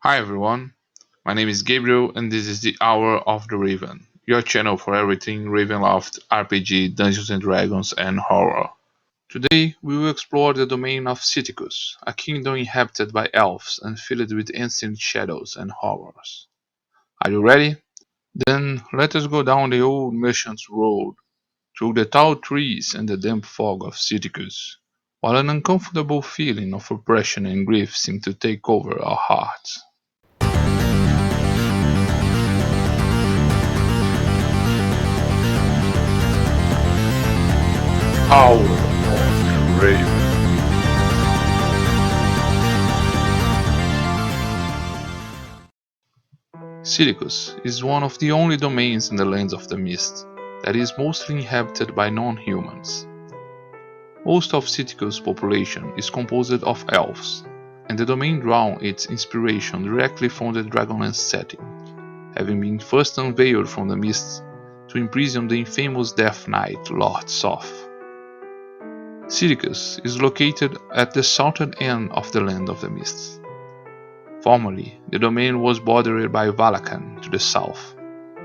Hi everyone, my name is Gabriel and this is the Hour of the Raven, your channel for everything Ravenloft, RPG, Dungeons and Dragons, and horror. Today we will explore the domain of Sithicus, a kingdom inhabited by elves and filled with ancient shadows and horrors. Are you ready? Then let us go down the old merchant's road, through the tall trees and the damp fog of Sithicus, while an uncomfortable feeling of oppression and grief seem to take over our hearts. Howl of the Raven. Sithicus is one of the only domains in the Lands of the Mist that is mostly inhabited by non-humans. Most of Sithicus' population is composed of elves, and the domain draws its inspiration directly from the Dragonlance setting, having been first unveiled from the mists to imprison the infamous Death Knight Lord Soth. Sithicus is located at the southern end of the Land of the Mists. Formerly, the domain was bordered by Valakan to the south,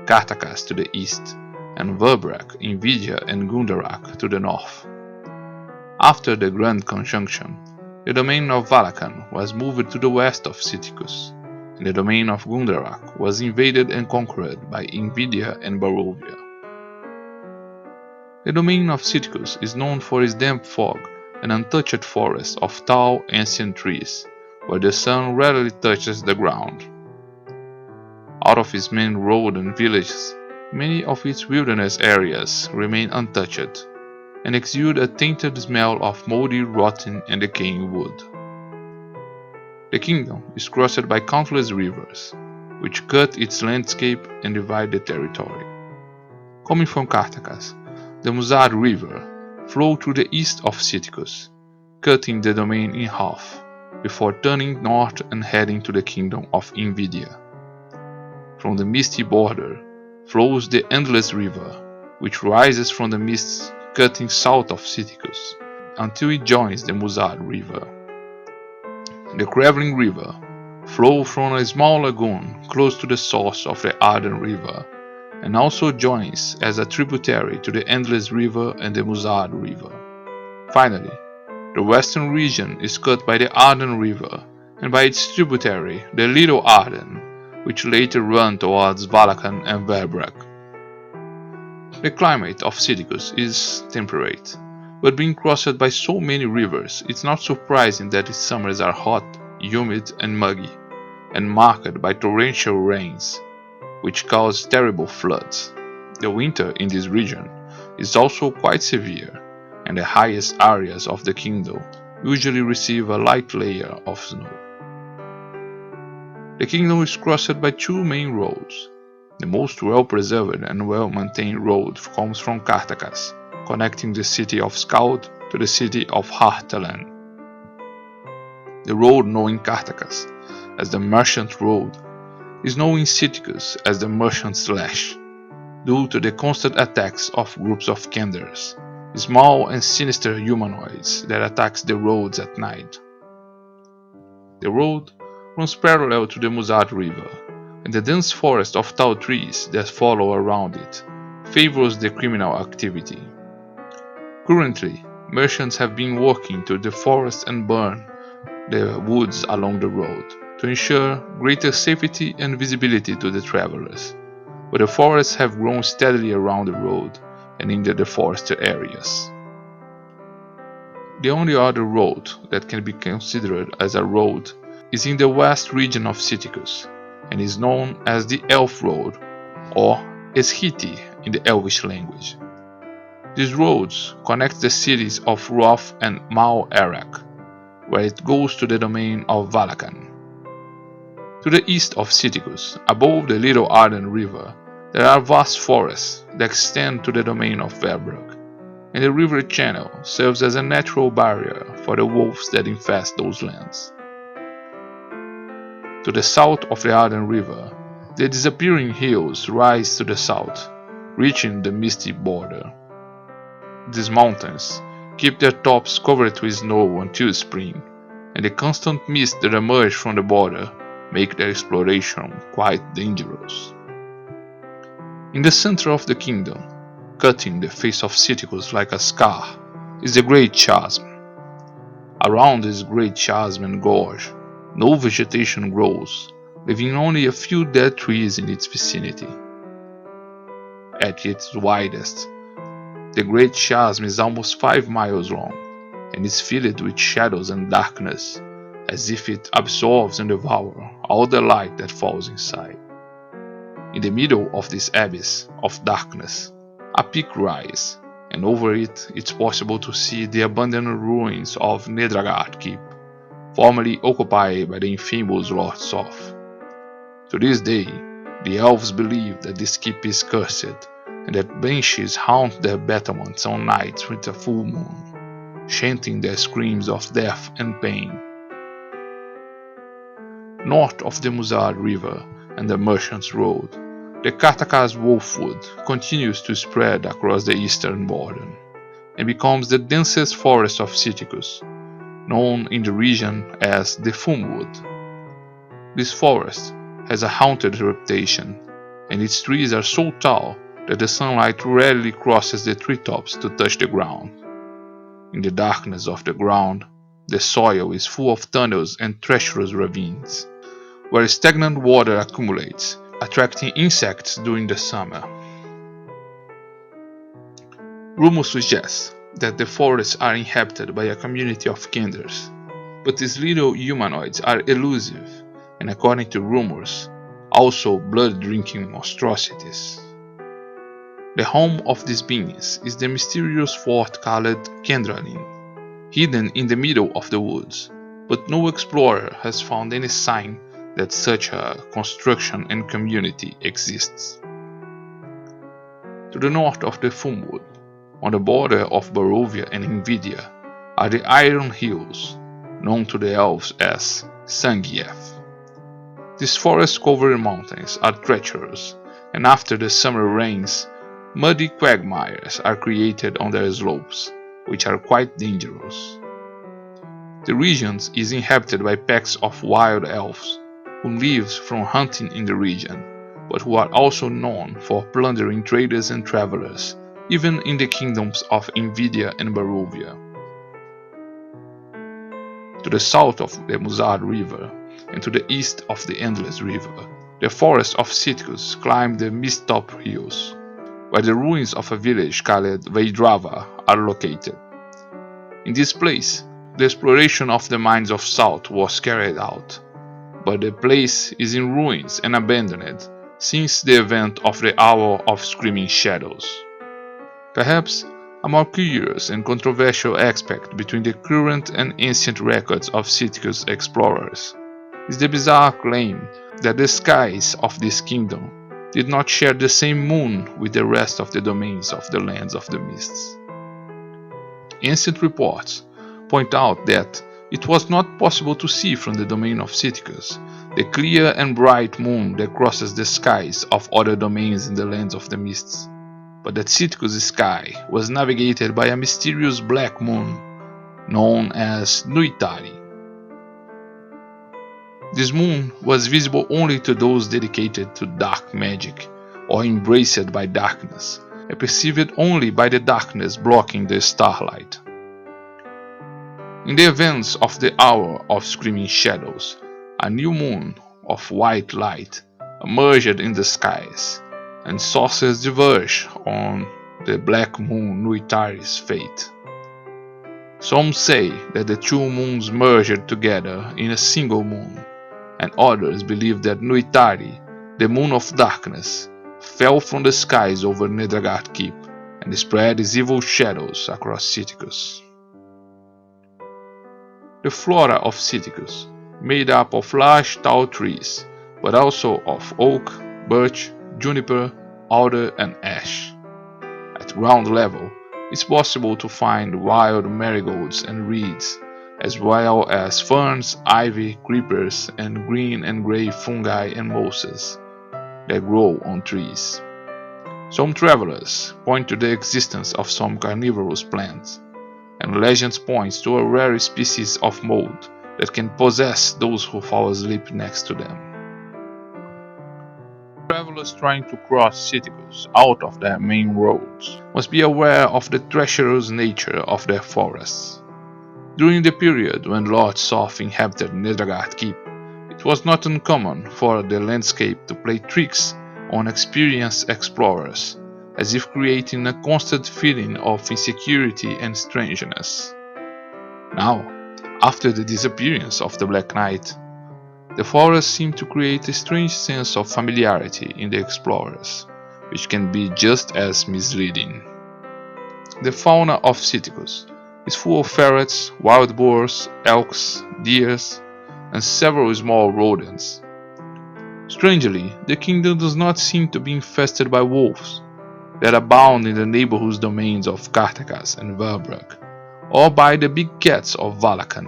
Cartacas to the east, and Verbrak, Invidia, and Gundarak to the north. After the Grand Conjunction, the domain of Valakan was moved to the west of Sithicus, and the domain of Gundarak was invaded and conquered by Invidia and Barovia. The domain of Sithicus is known for its damp fog and untouched forests of tall, ancient trees, where the sun rarely touches the ground. Out of its main road and villages, many of its wilderness areas remain untouched, and exude a tainted smell of moldy, rotten, and decaying wood. The kingdom is crossed by countless rivers, which cut its landscape and divide the territory. Coming from Cartacas, the Muzad River flows through the east of Sithicus, cutting the domain in half, before turning north and heading to the kingdom of Invidia. From the misty border flows the Endless River, which rises from the mists cutting south of Sithicus, until it joins the Muzad River. The Craveling River flows from a small lagoon close to the source of the Arden River, and also joins as a tributary to the Endless River and the Muzad River. Finally, the western region is cut by the Arden River and by its tributary, the Little Arden, which later run towards Valakan and Verbrak. The climate of Sithicus is temperate, but being crossed by so many rivers, it's not surprising that its summers are hot, humid, and muggy, and marked by torrential rains, which cause terrible floods. The winter in this region is also quite severe, and the highest areas of the kingdom usually receive a light layer of snow. The kingdom is crossed by two main roads. The most well-preserved and well-maintained road comes from Cartacas, connecting the city of Skald to the city of Hartalan. The road known in Cartacas as the Merchant Road is known in Sithicus as the Merchant's Lash, due to the constant attacks of groups of Kenders, small and sinister humanoids that attacks the roads at night. The road runs parallel to the Muzad River, and the dense forest of tall trees that follow around it favors the criminal activity. Currently, merchants have been working to deforest and burn the woods along the road to ensure greater safety and visibility to the travelers, but the forests have grown steadily around the road and in the deforested areas. The only other road that can be considered as a road is in the west region of Sithicus, and is known as the Elf Road, or Eshiti in the Elvish language. These roads connect the cities of Roth and Mal Arak, where it goes to the domain of Valakan. To the east of Sithicus, above the Little Arden River, there are vast forests that extend to the domain of Verbrak, and the river channel serves as a natural barrier for the wolves that infest those lands. To the south of the Arden River, the disappearing hills rise to the south, reaching the misty border. These mountains keep their tops covered with snow until spring, and the constant mist that emerges from the border make their exploration quite dangerous. In the center of the kingdom, cutting the face of Sithicus like a scar, is the Great Chasm. Around this great chasm and gorge, no vegetation grows, leaving only a few dead trees in its vicinity. At its widest, the Great Chasm is almost 5 miles long, and is filled with shadows and darkness, as if it absorbs and devours all the light that falls inside. In the middle of this abyss of darkness, a peak rises, and over it it's possible to see the abandoned ruins of Nedragard Keep, formerly occupied by the infamous Lord Soth. To this day, the elves believe that this keep is cursed, and that banshees haunt their battlements on nights with a full moon, chanting their screams of death and pain. North of the Muzard River and the Merchants Road, the Katakas wolfwood continues to spread across the eastern border, and becomes the densest forest of Sithicus, known in the region as the Fumwood. This forest has a haunted reputation, and its trees are so tall that the sunlight rarely crosses the treetops to touch the ground. In the darkness of the ground, the soil is full of tunnels and treacherous ravines, where stagnant water accumulates, attracting insects during the summer. Rumors suggest that the forests are inhabited by a community of kinders, but these little humanoids are elusive and, according to rumors, also blood-drinking monstrosities. The home of these beings is the mysterious fort called Kendralin, hidden in the middle of the woods, but no explorer has found any sign that such a construction and community exists. To the north of the Fumwood, on the border of Barovia and Invidia, are the Iron Hills, known to the elves as Sangief. These forest-covered mountains are treacherous, and after the summer rains, muddy quagmires are created on their slopes, which are quite dangerous. The region is inhabited by packs of wild elves, who live from hunting in the region, but who are also known for plundering traders and travelers, even in the kingdoms of Invidia and Barovia. To the south of the Muzard River, and to the east of the Endless River, the forests of Sithicus climb the Misttop Hills, where the ruins of a village called Veidrava are located. In this place, the exploration of the mines of salt was carried out, but the place is in ruins and abandoned since the event of the Hour of Screaming Shadows. Perhaps a more curious and controversial aspect between the current and ancient records of Sithicus explorers is the bizarre claim that the skies of this kingdom did not share the same moon with the rest of the domains of the Lands of the Mists. Ancient reports point out that it was not possible to see from the domain of Sithicus the clear and bright moon that crosses the skies of other domains in the Lands of the Mists, but that Sithicus' sky was navigated by a mysterious black moon known as Nuitari. This moon was visible only to those dedicated to dark magic or embraced by darkness, and perceived only by the darkness blocking the starlight. In the events of the Hour of Screaming Shadows, a new moon of white light emerged in the skies, and sources diverge on the black moon Nuitari's fate. Some say that the two moons merged together in a single moon, and others believe that Nuitari, the moon of darkness, fell from the skies over Nedragard Keep and spread its evil shadows across Sithicus. The Flora of Sitacles, made up of large tall trees, but also of oak, birch, juniper, alder and ash. At ground level, it's possible to find wild marigolds and reeds, as well as ferns, ivy, creepers, and green and grey fungi and mosses that grow on trees. Some travelers point to the existence of some carnivorous plants, and legends point to a rare species of mold that can possess those who fall asleep next to them. Travelers trying to cross Sithicus out of their main roads must be aware of the treacherous nature of their forests. During the period when Lord Soth inhabited Nethergard Keep, it was not uncommon for the landscape to play tricks on experienced explorers, as if creating a constant feeling of insecurity and strangeness. Now, after the disappearance of the Black Knight, the forest seemed to create a strange sense of familiarity in the explorers, which can be just as misleading. The fauna of Sithicus is full of ferrets, wild boars, elks, deers, and several small rodents. Strangely, the kingdom does not seem to be infested by wolves that abound in the neighborhood domains of Cartacas and Verbrugg, or by the big cats of Valakan.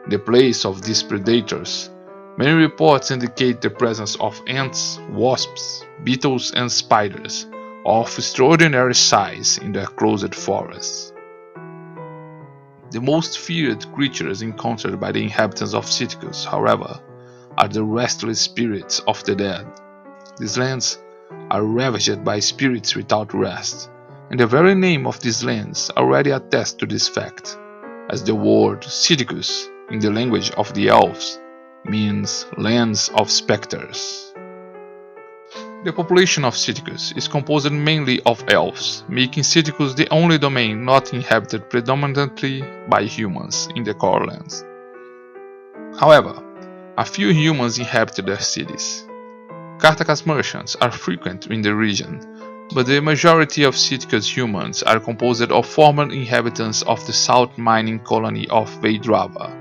In the place of these predators, many reports indicate the presence of ants, wasps, beetles, and spiders of extraordinary size in their closed forests. The most feared creatures encountered by the inhabitants of Sithicus, however, are the restless spirits of the dead. These lands are ravaged by spirits without rest, and the very name of these lands already attests to this fact, as the word Sithicus, in the language of the elves, means lands of specters. The population of Sithicus is composed mainly of elves, making Sithicus the only domain not inhabited predominantly by humans in the core lands. However, a few humans inhabit their cities. Cartacas merchants are frequent in the region, but the majority of Sithicus humans are composed of former inhabitants of the south mining colony of Veidrava.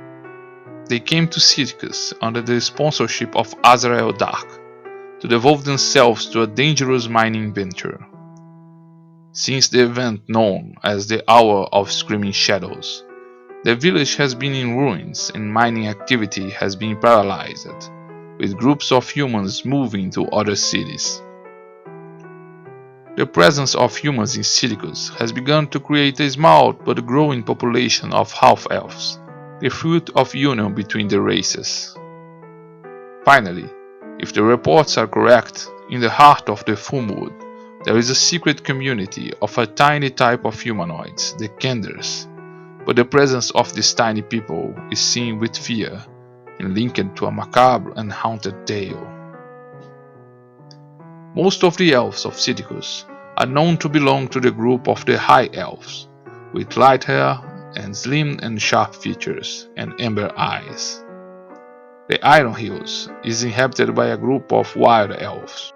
They came to Sithicus under the sponsorship of Azrael Dark, to devote themselves to a dangerous mining venture. Since the event known as the Hour of Screaming Shadows, the village has been in ruins and mining activity has been paralyzed, with groups of humans moving to other cities. The presence of humans in Sithicus has begun to create a small but growing population of half-elves, the fruit of union between the races. Finally, if the reports are correct, in the heart of the Fumwood, there is a secret community of a tiny type of humanoids, the Kenders, but the presence of these tiny people is seen with fear and linked to a macabre and haunted tale. Most of the elves of Sithicus are known to belong to the group of the High Elves, with light hair and slim and sharp features and amber eyes. The Iron Hills is inhabited by a group of wild elves.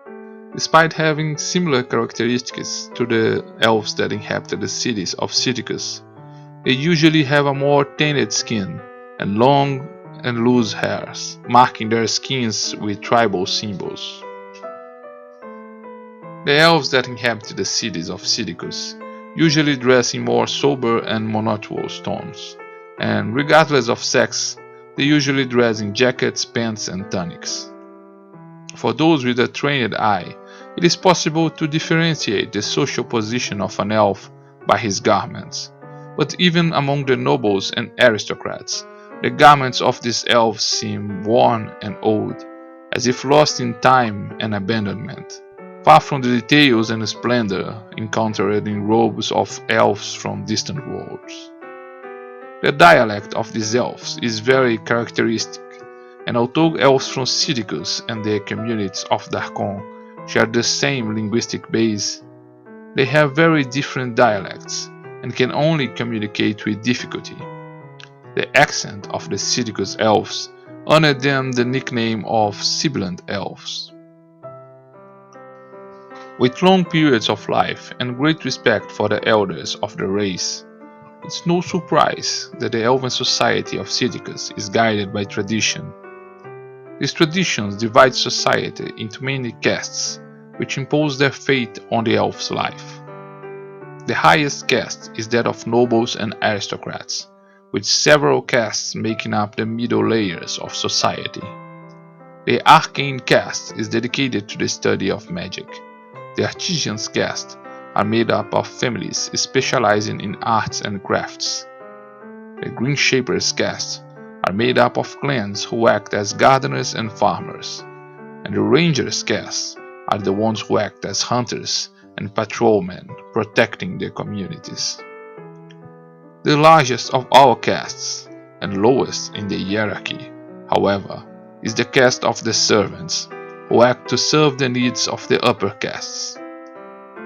Despite having similar characteristics to the elves that inhabit the cities of Sithicus, they usually have a more tanned skin and long and loose hairs, marking their skins with tribal symbols. The elves that inhabit the cities of Sithicus usually dress in more sober and monotonous tones, and regardless of sex, they usually dress in jackets, pants, and tunics. For those with a trained eye, it is possible to differentiate the social position of an elf by his garments, but even among the nobles and aristocrats, the garments of these elves seem worn and old, as if lost in time and abandonment, far from the details and splendor encountered in robes of elves from distant worlds. The dialect of these elves is very characteristic, and although elves from Sithicus and their communities of Darkon share the same linguistic base, they have very different dialects and can only communicate with difficulty. The accent of the Sithicus elves earned them the nickname of sibilant elves. With long periods of life and great respect for the elders of the race, it's no surprise that the elven society of Sithicus is guided by tradition. These traditions divide society into many castes, which impose their fate on the elf's life. The highest caste is that of nobles and aristocrats, with several castes making up the middle layers of society. The arcane caste is dedicated to the study of magic. The artisans caste are made up of families specializing in arts and crafts. The Green Shapers caste are made up of clans who act as gardeners and farmers, and the Rangers caste are the ones who act as hunters and patrolmen, protecting their communities. The largest of all castes, and lowest in the hierarchy, however, is the caste of the servants, who act to serve the needs of the upper castes.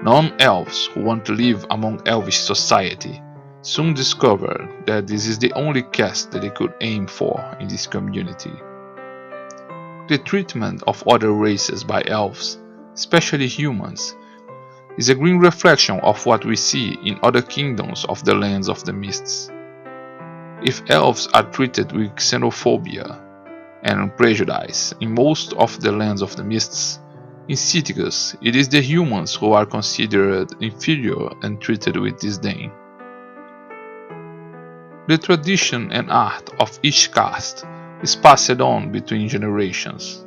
Non-elves who want to live among elvish society soon discover that this is the only caste that they could aim for in this community. The treatment of other races by elves, especially humans, is a green reflection of what we see in other kingdoms of the lands of the mists. If elves are treated with xenophobia and prejudice in most of the lands of the mists, in Sithicus it is the humans who are considered inferior and treated with disdain. The tradition and art of each caste is passed on between generations.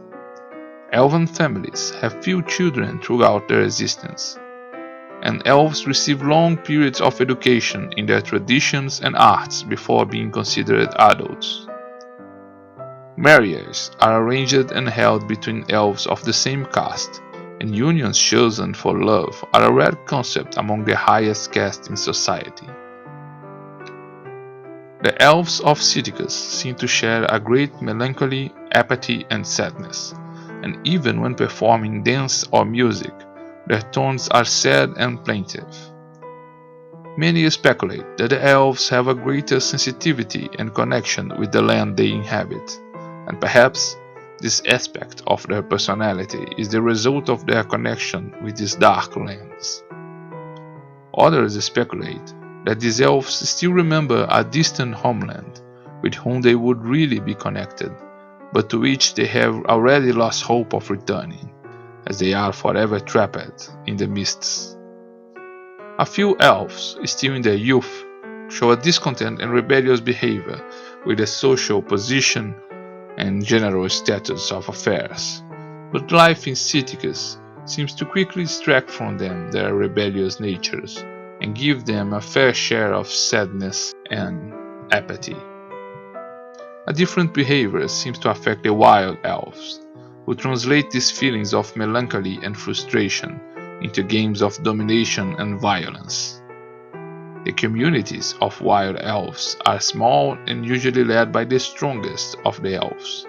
Elven families have few children throughout their existence, and elves receive long periods of education in their traditions and arts before being considered adults. Marriages are arranged and held between elves of the same caste, and unions chosen for love are a rare concept among the highest caste in society. The elves of Sithicus seem to share a great melancholy, apathy, and sadness, and even when performing dance or music, their tones are sad and plaintive. Many speculate that the elves have a greater sensitivity and connection with the land they inhabit, and perhaps this aspect of their personality is the result of their connection with these dark lands. Others speculate that these elves still remember a distant homeland with whom they would really be connected, but to which they have already lost hope of returning, as they are forever trapped in the mists. A few elves, still in their youth, show a discontent and rebellious behavior with the social position and general status of affairs, but life in Sithicus seems to quickly distract from them their rebellious natures and give them a fair share of sadness and apathy. A different behavior seems to affect the wild elves, who translate these feelings of melancholy and frustration into games of domination and violence. The communities of wild elves are small and usually led by the strongest of the elves,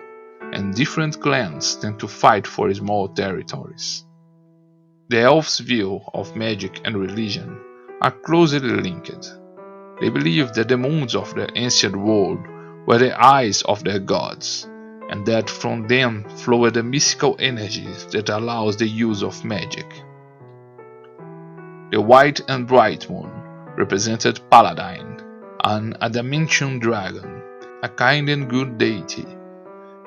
and different clans tend to fight for small territories. The elves' view of magic and religion are closely linked. They believe that the moons of the ancient world were the eyes of their gods, and that from them flowed the mystical energy that allows the use of magic. The white and bright moon represented Paladine, an adamantine dragon, a kind and good deity,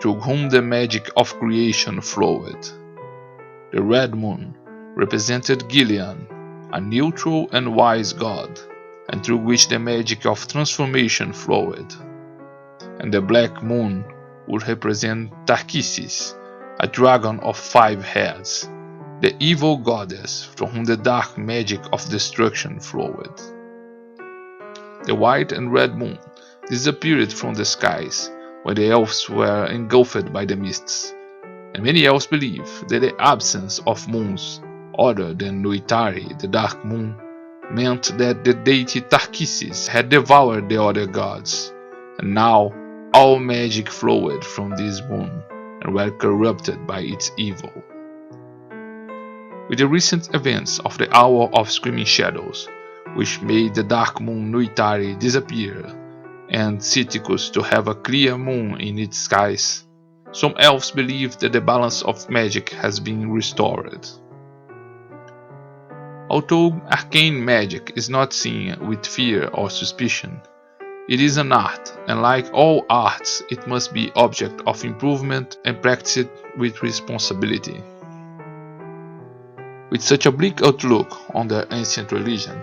through whom the magic of creation flowed. The red moon represented Gillian, a neutral and wise god, and through which the magic of transformation flowed. And the black moon would represent Tarkisis, a dragon of 5 heads, the evil goddess from whom the dark magic of destruction flowed. The white and red moon disappeared from the skies when the elves were engulfed by the mists, and many elves believe that the absence of moons other than Nuitari, the dark moon, meant that the deity Tarkisis had devoured the other gods, and now all magic flowed from this moon and were corrupted by its evil. With the recent events of the Hour of Screaming Shadows, which made the dark moon Nuitari disappear, and Sithicus to have a clear moon in its skies, some elves believe that the balance of magic has been restored. Although arcane magic is not seen with fear or suspicion, it is an art, and like all arts, it must be object of improvement and practiced with responsibility. With such a bleak outlook on their ancient religion,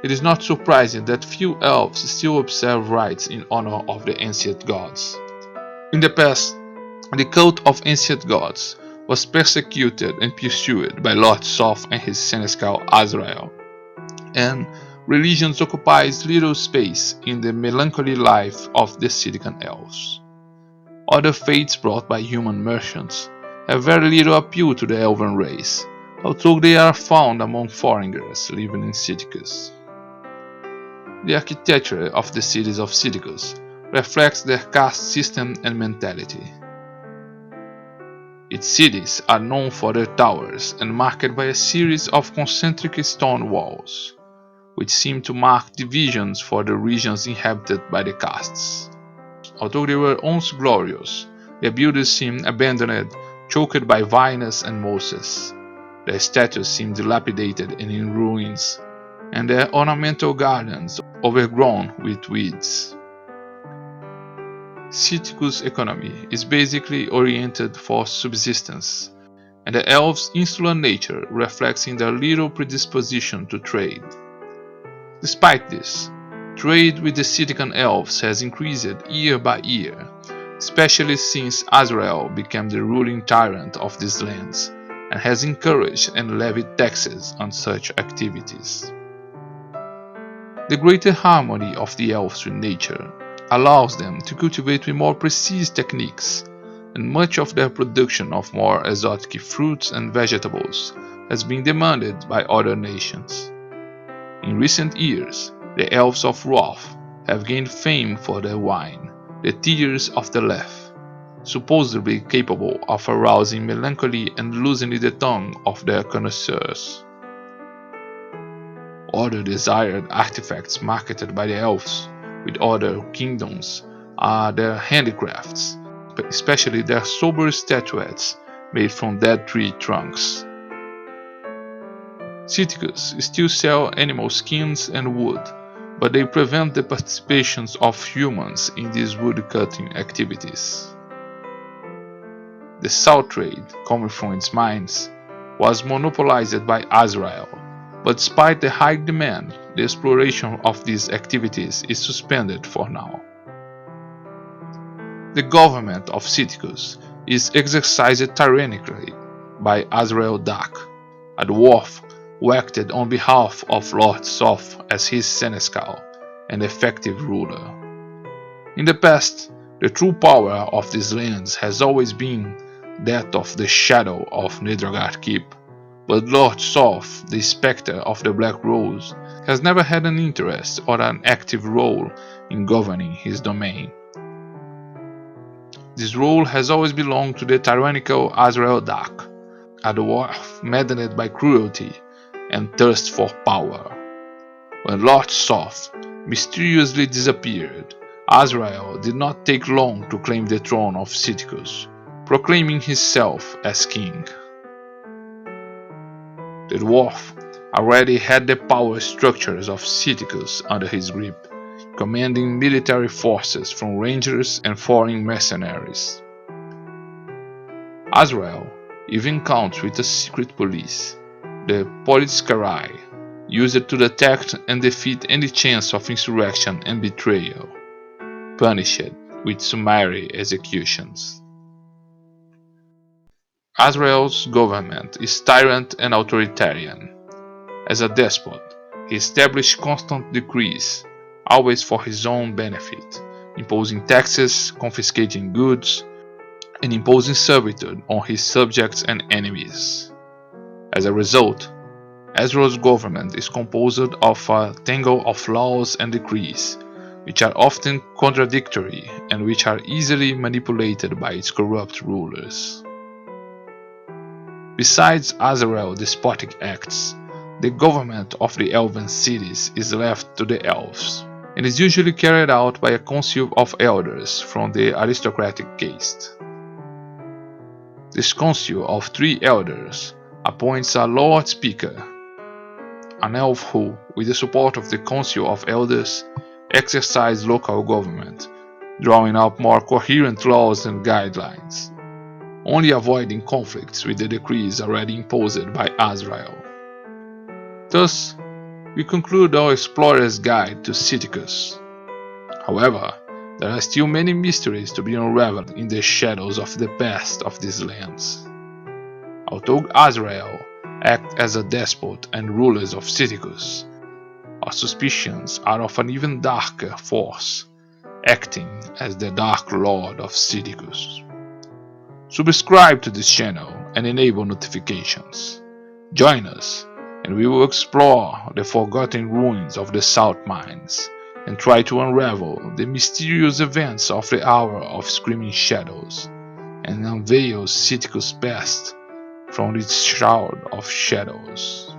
it is not surprising that few elves still observe rites in honor of the ancient gods. In the past, the cult of ancient gods was persecuted and pursued by Lord Soth and his seneschal Azrael, and religion occupies little space in the melancholy life of the Sithican elves. Other faiths brought by human merchants have very little appeal to the elven race, although they are found among foreigners living in Sithicus. The architecture of the cities of Sithicus reflects their caste system and mentality. Its cities are known for their towers and marked by a series of concentric stone walls, which seem to mark divisions for the regions inhabited by the castes. Although they were once glorious, their buildings seem abandoned, choked by vines and mosses. Their statues seem dilapidated and in ruins, and their ornamental gardens overgrown with weeds. Sithicus' economy is basically oriented for subsistence, and the elves' insular nature reflects in their little predisposition to trade. Despite this, trade with the Sithican elves has increased year by year, especially since Azrael became the ruling tyrant of these lands and has encouraged and levied taxes on such activities. The greater harmony of the elves with nature allows them to cultivate with more precise techniques, and much of their production of more exotic fruits and vegetables has been demanded by other nations. In recent years, the elves of Wrath have gained fame for their wine, the Tears of the Left, supposedly capable of arousing melancholy and loosening the tongue of their connoisseurs. Other desired artifacts marketed by the elves with other kingdoms are their handicrafts, especially their sober statuettes made from dead tree trunks. Sithicus still sell animal skins and wood, but they prevent the participation of humans in these wood-cutting activities. The salt trade, coming from its mines, was monopolized by Azrael, but despite the high demand, the exploration of these activities is suspended for now. The government of Sithicus is exercised tyrannically by Azrael Dak, a dwarf who acted on behalf of Lord Soth as his seneschal and effective ruler. In the past, the true power of these lands has always been that of the shadow of Nedragard Keep, but Lord Soth, the Spectre of the Black Rose, has never had an interest or an active role in governing his domain. This role has always belonged to the tyrannical Azrael Dak, a dwarf maddened by cruelty and thirst for power. When Lord Soth mysteriously disappeared, Azrael did not take long to claim the throne of Sithicus, proclaiming himself as king. The dwarf already had the power structures of Sithicus under his grip, commanding military forces from rangers and foreign mercenaries. Azrael even counts with a secret police, the Politskarai, used to detect and defeat any chance of insurrection and betrayal, punished with summary executions. Azrael's government is tyrant and authoritarian. As a despot, he established constant decrees, always for his own benefit, imposing taxes, confiscating goods, and imposing servitude on his subjects and enemies. As a result, Azrael's government is composed of a tangle of laws and decrees, which are often contradictory and which are easily manipulated by its corrupt rulers. Besides Azrael's despotic acts, the government of the elven cities is left to the elves, and is usually carried out by a council of elders from the aristocratic caste. This council of 3 elders appoints a Lord Speaker, an elf who, with the support of the council of elders, exercise local government, drawing up more coherent laws and guidelines, only avoiding conflicts with the decrees already imposed by Azrael. Thus, we conclude our explorer's guide to Sithicus. However, there are still many mysteries to be unraveled in the shadows of the past of these lands. Although Azrael acts as a despot and rulers of Sithicus, our suspicions are of an even darker force, acting as the Dark Lord of Sithicus. Subscribe to this channel and enable notifications. Join us, and we will explore the forgotten ruins of the Salt Mines and try to unravel the mysterious events of the Hour of Screaming Shadows and unveil Sithicus' past from its shroud of shadows.